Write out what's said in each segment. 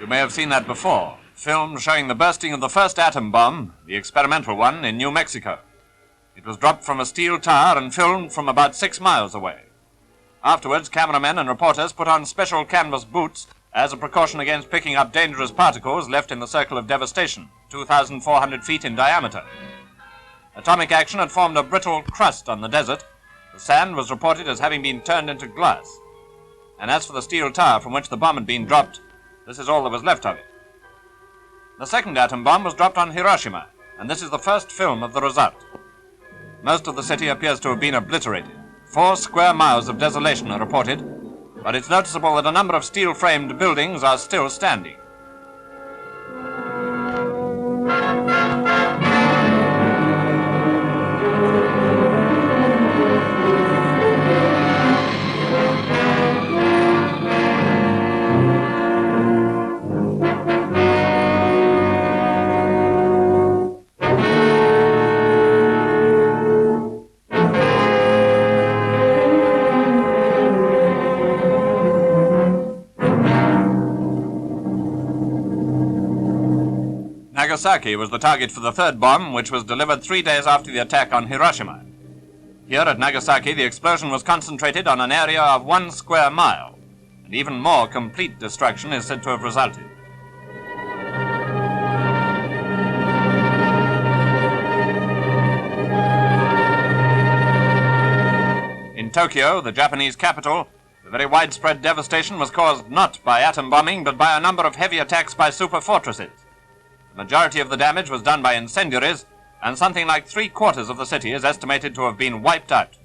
You may have seen that before. Film showing the bursting of the first atom bomb, the experimental one, in New Mexico. It was dropped from a steel tower and filmed from about 6 miles away. Afterwards, cameramen and reporters put on special canvas boots as a precaution against picking up dangerous particles left in the circle of devastation, 2,400 feet in diameter. Atomic action had formed a brittle crust on the desert. The sand was reported as having been turned into glass. And as for the steel tower from which the bomb had been dropped, this is all that was left of it. The second atom bomb was dropped on Hiroshima, and this is the first film of the result. Most of the city appears to have been obliterated. 4 square miles of desolation are reported, but it's noticeable that a number of steel-framed buildings are still standing. Nagasaki was the target for the third bomb, which was delivered 3 days after the attack on Hiroshima. Here at Nagasaki, the explosion was concentrated on an area of 1 square mile, and even more complete destruction is said to have resulted. In Tokyo, the Japanese capital, the very widespread devastation was caused not by atom bombing, but by a number of heavy attacks by superfortresses. The majority of the damage was done by incendiaries, and something like 3/4 of the city is estimated to have been wiped out.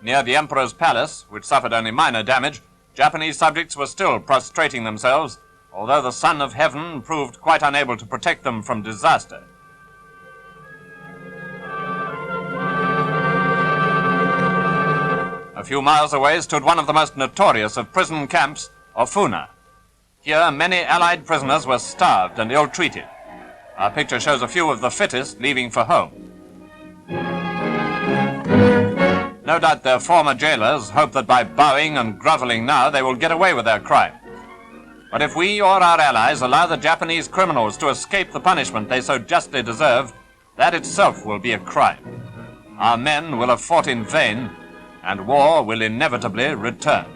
Near the Emperor's Palace, which suffered only minor damage, Japanese subjects were still prostrating themselves, although the Son of Heaven proved quite unable to protect them from disaster. A few miles away stood one of the most notorious of prison camps, Ofuna. Here, many Allied prisoners were starved and ill-treated. Our picture shows a few of the fittest leaving for home. No doubt their former jailers hope that by bowing and groveling now they will get away with their crimes. But if we or our allies allow the Japanese criminals to escape the punishment they so justly deserve, that itself will be a crime. Our men will have fought in vain, and war will inevitably return.